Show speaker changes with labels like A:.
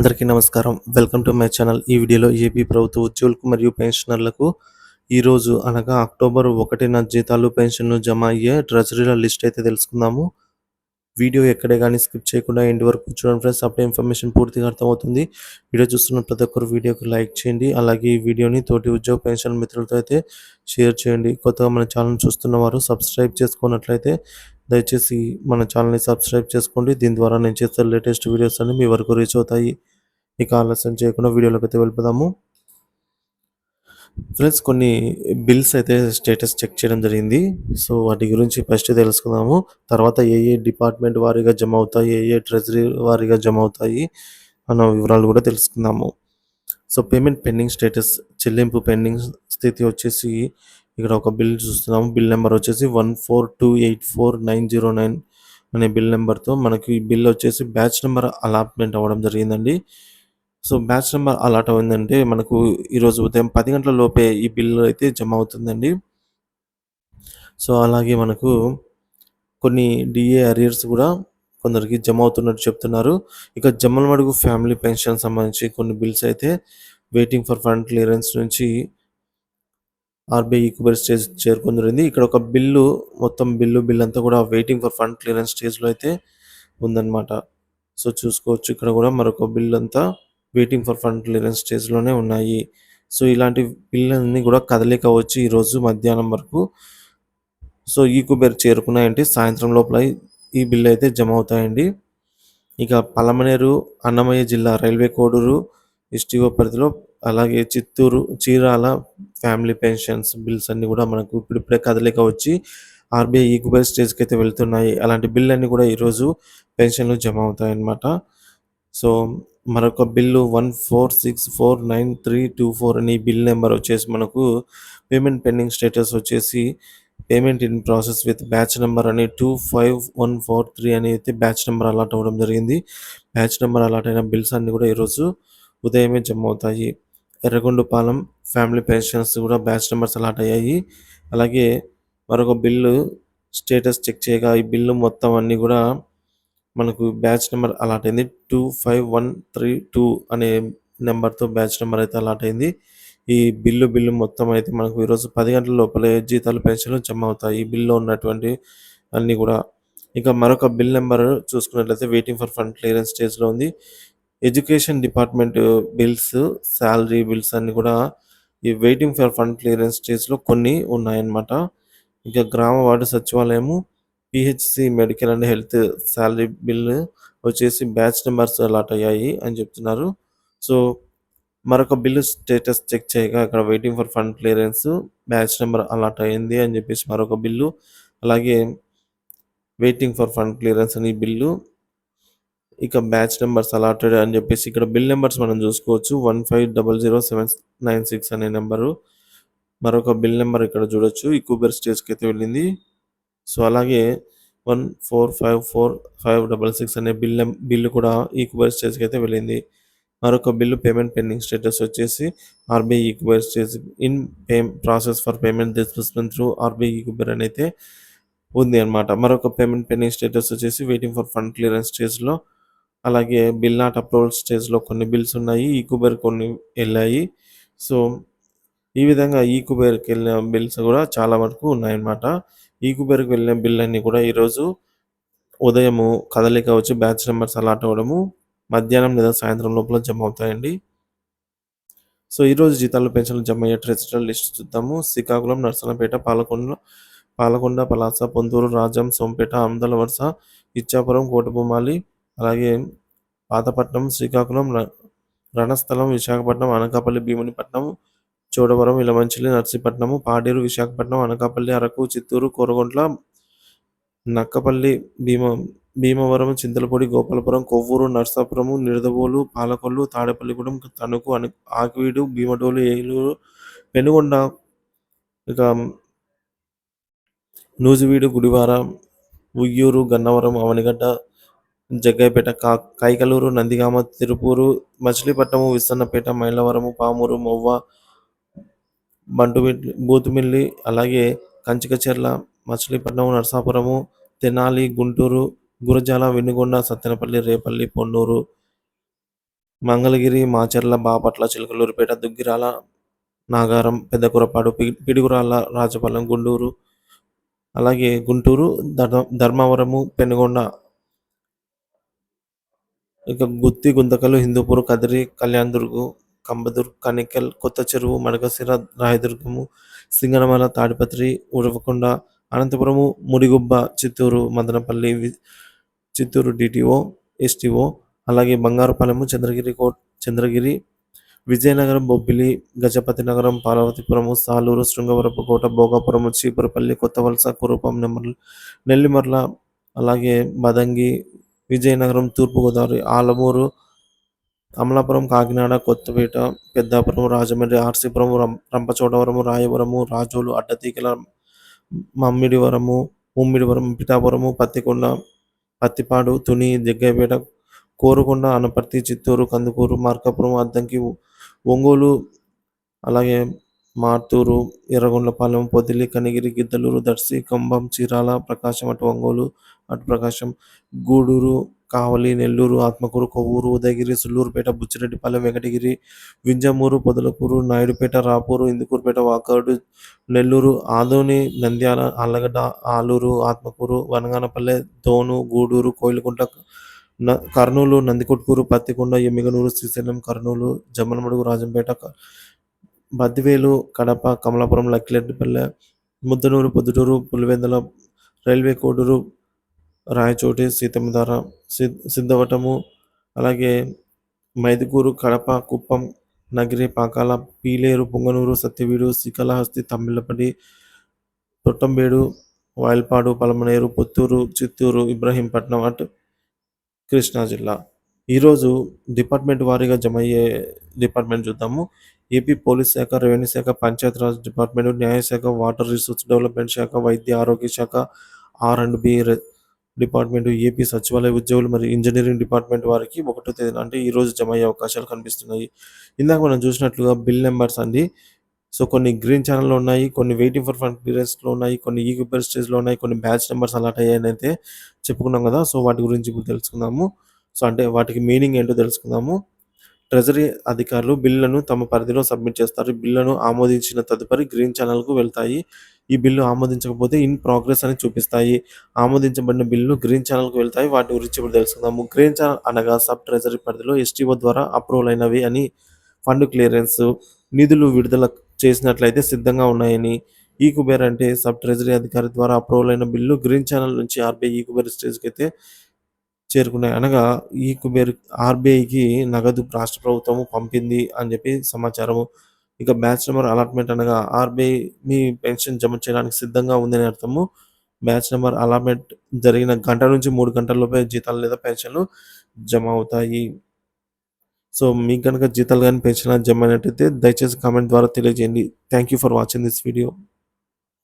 A: అందరికీ నమస్కారం. Welcome to my channel. ఈ వీడియోలో ఏపీ ప్రభుత్వ ఉద్యోగులకు మరియు పెన్షనర్లకు ఈరోజు అనగా అక్టోబర్ 1న జీతాలు, పెన్షన్‌లు జమ అయ్యే ట్రెజరీల లిస్ట్ అయితే తెలుసుకుందాము. వీడియో ఎక్కడే గాని స్కిప్ చేయకుండా ఎండ్ వరకు చూడండి ఫ్రెండ్స్. అప్పుడే ఇన్ఫర్మేషన్ పూర్తిగా అర్థమవుతుంది. వీడియో చూస్తున్న ప్రతి ఒక్కరు వీడియోకి లైక్ చేయండి. అలాగే ఈ వీడియోని తోటి ఉద్యోగ పెన్షన్ మిత్రులతో అయితే షేర్ చేయండి. కొత్తగా మన ఛానల్ చూస్తున్న వారు సబ్స్క్రైబ్ చేసుకున్నట్లయితే దయచేసి మన ఛానల్‌ని సబ్స్క్రైబ్ చేసుకోండి. దీని ద్వారా నేను చేసే లేటెస్ట్ వీడియోస్ అన్నీ మీ వరకు రీచ్ అవుతాయి. ఇక ఆలస్యం చేయకుండా వీడియోలోకి అయితే వెళ్ళిపోదాము. ఫ్రెండ్స్ కొన్ని బిల్స్ అయితే స్టేటస్ చెక్ చేయడం జరిగింది. సో వాటి గురించి ఫస్ట్ తెలుసుకుందాము. తర్వాత ఏ ఏ డిపార్ట్మెంట్ వారీగా జమ అవుతాయి, ఏ ఏ ట్రెజరీ వారీగా జమ అవుతాయి అన్న వివరాలు కూడా తెలుసుకుందాము. సో పేమెంట్ పెండింగ్ స్టేటస్ చెల్లింపు పెండింగ్ స్థితి వచ్చేసి ఇక్కడ ఒక బిల్ చూస్తున్నాము. బిల్ నెంబర్ వచ్చేసి 14284,909 అనే బిల్ నెంబర్తో మనకి ఈ బిల్ వచ్చేసి బ్యాచ్ నెంబర్ అలాట్మెంట్ అవ్వడం జరిగిందండి. సో బ్యాచ్ నెంబర్ అలాట్ అయిందంటే మనకు ఈరోజు ఉదయం 10 గంటల లోపే ఈ బిల్లు అయితే జమ అవుతుందండి. సో అలాగే మనకు కొన్ని డిఏ అరియర్స్ కూడా కొందరికి జమ అవుతున్నట్టు చెప్తున్నారు. ఇక జమ్మలమడుగు ఫ్యామిలీ పెన్షన్ సంబంధించి కొన్ని బిల్స్ అయితే వెయిటింగ్ ఫర్ ఫండ్ క్లియరెన్స్ నుంచి ఆర్బీఐ ఈక్వల్ స్టేజ్ చేరుకుంది. ఇక్కడ ఒక బిల్లు మొత్తం బిల్ అంతా కూడా వెయిటింగ్ ఫర్ ఫండ్ క్లియరెన్స్ స్టేజ్లో అయితే ఉందన్నమాట. సో చూసుకోవచ్చు ఇక్కడ కూడా మరొక బిల్ అంతా వెయిటింగ్ ఫర్ ఫండ్ క్లియరెన్స్ స్టేజ్లోనే ఉన్నాయి. సో ఇలాంటి బిల్లన్నీ కూడా కదలిక వచ్చి ఈరోజు మధ్యాహ్నం వరకు సో ఈకుబేర్ చేరుకున్నాయంటే సాయంత్రం లోపల ఈ బిల్లు అయితే జమ అవుతాయండి. ఇక పలమనేరు అన్నమయ్య జిల్లా రైల్వే కోడూరు ఎస్టీఓ పరిధిలో అలాగే Chittoor Chirala family pensions bills అన్నీ కూడా మనకు ఇప్పుడిప్పుడే కదలిక వచ్చి ఆర్బీఐ ఈక్వల్ స్టేజ్కి అయితే వెళ్తున్నాయి. అలాంటి బిల్ అన్నీ కూడా ఈరోజు పెన్షన్లు జమ అవుతాయి అన్నమాట. సో మరొక బిల్లు 14649,324 అని బిల్ నెంబర్ వచ్చేసి మనకు పేమెంట్ పెండింగ్ స్టేటస్ వచ్చేసి payment in process with batch number అని 25143 అని అయితే బ్యాచ్ నెంబర్ అలాట్ అవ్వడం జరిగింది. బ్యాచ్ నెంబర్ అలాట్ అయిన బిల్స్ అన్నీ కూడా ఈరోజు ఉదయమే జమ అవుతాయి. ఎర్రగొండపాలెం ఫ్యామిలీ పెన్షన్స్ కూడా బ్యాచ్ నెంబర్స్ అలాట్ అయ్యాయి. అలాగే మరొక బిల్లు స్టేటస్ చెక్ చేయగా ఈ బిల్లు మొత్తం అన్నీ కూడా మనకు బ్యాచ్ నెంబర్ అలాట్ అయింది. 25132 అనే నెంబర్తో బ్యాచ్ నెంబర్ అయితే అలాట్ అయింది. ఈ బిల్లు మొత్తం అయితే మనకు ఈరోజు 10 గంటల లోపలే జీతాలు, పెన్షన్లు జమ అవుతాయి. ఈ బిల్లులో ఉన్నటువంటి అన్నీ కూడా. ఇక మరొక బిల్ నెంబర్ చూసుకున్నట్లయితే వెయిటింగ్ ఫర్ ఫండ్ క్లియరెన్స్ స్టేజ్లో ఉంది. Education department bills, salary bills అన్నీ కూడా ఈ వెయిటింగ్ ఫర్ ఫండ్ క్లియరెన్స్ స్టేజ్లో కొన్ని ఉన్నాయన్నమాట. ఇక గ్రామ వార్డు సచివాలయము, PHC medical and health salary bill వచ్చేసి బ్యాచ్ నెంబర్స్ అలాట్ అయ్యాయి అని చెప్తున్నారు. సో మరొక బిల్లు స్టేటస్ చెక్ చేయగా అక్కడ waiting for fund clearance batch number allot అయింది అని చెప్పేసి మరొక బిల్లు, అలాగే వెయిటింగ్ ఫర్ ఫండ్ క్లియరెన్స్ అని బిల్లు, ఇక బ్యాచ్ నెంబర్స్ అలాటెడ్ అని చెప్పేసి ఇక్కడ బిల్ నెంబర్స్ మనం చూసుకోవచ్చు. 15000796 అనే నెంబరు మరొక బిల్ నెంబర్ ఇక్కడ చూడొచ్చు. ఈ కూబర్ స్టేజ్కి అయితే వెళ్ళింది. సో అలాగే 1454566 అనే బిల్లు కూడా ఈక్వల్ స్టేజ్కి అయితే వెళ్ళింది. మరొక బిల్లు పేమెంట్ పెండింగ్ స్టేటస్ వచ్చేసి RBI equal stage in process for payment disbursement through RBI equal అని అయితే ఉంది అనమాట. మరొక పేమెంట్ పెండింగ్ స్టేటస్ వచ్చేసి వెయిటింగ్ ఫర్ ఫండ్ క్లియరెన్స్ స్టేజ్లో, అలాగే బిల్ నాట్ అప్రూవల్ స్టేజ్లో కొన్ని బిల్స్ ఉన్నాయి. ఈక్వల్ కొన్ని వెళ్ళాయి. సో ఈ విధంగా ఈకుబేర్కి వెళ్ళిన బిల్స్ కూడా చాలా వరకు ఉన్నాయన్నమాట. ఈకుబేర్కి వెళ్ళిన బిల్ అన్నీ కూడా ఈరోజు ఉదయము కదలిక వచ్చి బ్యాచ్ నెంబర్స్ అలాట్ అవ్వడము మధ్యాహ్నం లేదా సాయంత్రం లోపల జమ అవుతాయండి. సో ఈరోజు జీతాలు, పెన్షన్లు జమ అయ్యే ట్రెజరీ లిస్ట్ చూద్దాము. శ్రీకాకుళం, నర్సన్నపేట, పాలకొండ, పలాస, పొందూరు, రాజం, సోంపేట, ఆమదల వరుస, ఇచ్చాపురం, కోటబొమ్మాలి, అలాగే పాతపట్నం, శ్రీకాకుళం, రణస్థలం, విశాఖపట్నం, అనకాపల్లి, భీమునిపట్నం, చోడవరం, ఇలమంచిలి, నర్సీపట్నము, పాడేరు, విశాఖపట్నం, అనకాపల్లి, అరకు, చిత్తూరు, కోరగుంట్ల, నక్కపల్లి, భీమవరం, చింతలపూడి, గోపాలపురం, కొవ్వూరు, నర్సాపురము, నిడదవోలు, పాలకొల్లు, తాడేపల్లిగూడెం, తణుకు, ఆకివీడు, భీమడోలు, ఏలూరు, పెనుగొండ, ఇక నూజివీడు, గుడివార, ఉయ్యూరు, గన్నవరం, అవనిగడ్డ, జగ్గయ్యపేట, కైకలూరు, నందిగామ, తిరుపూరు, మచిలీపట్నము, విస్సన్నపేట, మైలవరము, పామూరు, మొవ్వ, బూతుమిల్లి, అలాగే కంచికచెర్ల, మచిలీపట్నం, నరసాపురము, తెనాలి, గుంటూరు, గురజాల, వెన్నుగొండ, సత్తెనపల్లి, రేపల్లి, పొన్నూరు, మంగళగిరి, మాచర్ల, బాపట్ల, చిలకలూరిపేట, దుగ్గిరాల, నాగారం, పెద్దకురపాడు, పిడుగురాళ్ళ, రాజపాలెం, అలాగే గుంటూరు, ధర్మవరము, పెనుగొండ, ఇక గుత్తి, గుంతకల్, హిందూపూర్, కదిరి, కళ్యాణదుర్గు, కంబదుర్గ్, కనికెల్, కొత్త చెరువు, మడకశిర, రాయదుర్గము, సింగనమల, తాడిపత్రి, ఉరవకొండ, అనంతపురము, ముడిగుబ్బ, చిత్తూరు, మదనపల్లి, చిత్తూరు డిటిఓ, ఎస్టిఓ, అలాగే బంగారుపాలెము, చంద్రగిరి, విజయనగరం, బొబ్బిలి, గజపతి నగరం, పార్వతీపురము, సాలూరు, శృంగవరపుకోట, భోగాపురము, చీపురుపల్లి, కొత్తవలస, కురుపం, నెల్లిమర్ల, అలాగే మదంగి, విజయనగరం, తూర్పుగోదావరి, ఆలమూరు, అమలాపురం, కాకినాడ, కొత్తపేట, పెద్దాపురం, రాజమండ్రి, ఆర్సీపురం, రంపచోడవరము, రాయవరము, రాజోలు, అడ్డతీగల, మమ్మిడివరము, ముమ్మిడివరం, పిఠాపురము, పత్తికొండ, పత్తిపాడు, తుని, జగ్గయ్యపేట, కోరుకొండ, అనపర్తి, చిత్తూరు, కందుకూరు, మార్కాపురం, అద్దంకి, ఒంగోలు, అలాగే మార్టూరు, ఎర్రగొండపాలెం, పొదిలి, కనిగిరి, గిద్దలూరు, దర్శి, కంభం, చీరాల, ప్రకాశం, అటు ఒంగోలు, అటు ప్రకాశం, గూడూరు, కావలి, నెల్లూరు, ఆత్మకూరు, కొవ్వూరు, ఉదయగిరి, సుల్లూరుపేట, బుచ్చిరెడ్డిపాలెం, వెంకటగిరి, వింజమూరు, పొదలకూరు, నాయుడుపేట, రాపూరు, ఇందుకూరుపేట, వాకాడు, నెల్లూరు, ఆదోని, నంద్యాల, ఆళ్లగడ్డ, ఆలూరు, ఆత్మకూరు, వనగానపల్లె, దోను, గూడూరు, కోయిలకుంట, కర్నూలు, నందికొట్కూరు, పత్తికొండ, ఎమ్మిగనూరు, శ్రీశైలం, కర్నూలు, జమ్మలమడుగు, రాజంపేట, బద్దివేలు, కడప, కమలాపురం, లక్కిరెడ్డిపల్లె, ముద్దనూరు, పొద్దుటూరు, పులివెందుల, రైల్వే కోడూరు, రాయచోటి, సీతమ్మధార, సిద్ధవటము, అలాగే మైదుకూరు, కడప, కుప్పం, నగిరి, పాకాల, పీలేరు, పొంగనూరు, సత్యవీడు, శ్రీకాళహస్తి, తమ్మిళ్ళపల్లి, తొట్టంబేడు, వాయల్పాడు, పలమనేరు, పుత్తూరు, చిత్తూరు, ఇబ్రహీంపట్నం, అటు కృష్ణా జిల్లా. ఈరోజు డిపార్ట్మెంట్ వారీగా జమ అయ్యే డిపార్ట్మెంట్ చూద్దాము. ఏపీ పోలీస్ శాఖ, రెవెన్యూ శాఖ, పంచాయతీరాజ్ డిపార్ట్మెంట్, న్యాయశాఖ, వాటర్ రిసోర్స్ డెవలప్మెంట్ శాఖ, వైద్య ఆరోగ్య శాఖ, R&B డిపార్ట్మెంట్, ఏపీ సచివాలయ ఉద్యోగులు మరియు ఇంజనీరింగ్ డిపార్ట్మెంట్ వారికి 1వ తేదీన అంటే ఈరోజు జమ అయ్యే అవకాశాలు కనిపిస్తున్నాయి. ఇందాక మనం చూసినట్లుగా బిల్ నెంబర్స్ అండి. సో కొన్ని గ్రీన్ ఛానెల్‌లో ఉన్నాయి, కొన్ని వెయిటింగ్ ఫర్ ఫండ్ క్లియరెన్స్‌లో ఉన్నాయి, కొన్ని ఈక్విపర్ స్టేజ్‌లో ఉన్నాయి, కొన్ని బ్యాచ్ నెంబర్స్ అలాట్ అయ్యాయని అయితే చెప్పుకున్నాం కదా! సో వాటి గురించి ఇప్పుడు తెలుసుకుందాము. సో అంటే వాటికి మీనింగ్ ఏంటో తెలుసుకుందాము. ట్రెజరీ అధికారులు బిల్లులను తమ పరిధిలో సబ్మిట్ చేస్తారు. బిల్లులను ఆమోదించిన తదుపరి గ్రీన్ ఛానెల్‌కు వెళ్తాయి. ఈ బిల్లు ఆమోదించకపోతే ఇన్ ప్రోగ్రెస్ అని చూపిస్తాయి. ఆమోదించబడిన బిల్లులు గ్రీన్ ఛానెల్‌కు వెళ్తాయి. వాటి గురించి ఇప్పుడు తెలుసుకుందాము. గ్రీన్ ఛానెల్ అనగా సబ్ ట్రెజరీ పరిధిలో ఎస్టీఓ ద్వారా అప్రూవల్ అయినవి అని, ఫండ్ క్లియరెన్స్, నిధులు విడుదల చేసినట్లయితే సిద్ధంగా ఉన్నాయని. ఈ కుబేర్ అంటే సబ్ ట్రెజరీ అధికారి ద్వారా అప్రూవల్ అయిన బిల్లు గ్రీన్ ఛానెల్ నుంచి ఆర్‌బీఐ ఈ కుబేర్ స్టేజ్‌కైతే చేరుకున్నాయి. అనగా ఈ కుబేర్ ఆర్‌బీఐకి నగదు రాష్ట్ర ప్రభుత్వము పంపింది అని చెప్పి సమాచారము. ఇక బ్యాచ్ నంబర్ అలాట్‌మెంట్ అనగా ఆర్‌బీఐ మీ పెన్షన్ జమ చేయడానికి సిద్ధంగా ఉందని అర్థము. బ్యాచ్ నంబర్ అలాట్‌మెంట్ జరిగిన గంట నుంచి 3 గంటల్లోపే జీతాలు లేదా పెన్షన్‌లు జమ అవుతాయి. సో మీకు గనుక జీతాలు గాని, పెన్షన్ జమ అయినట్టయితే దయచేసి కామెంట్ ద్వారా తెలియజేయండి. Thank you for watching this video.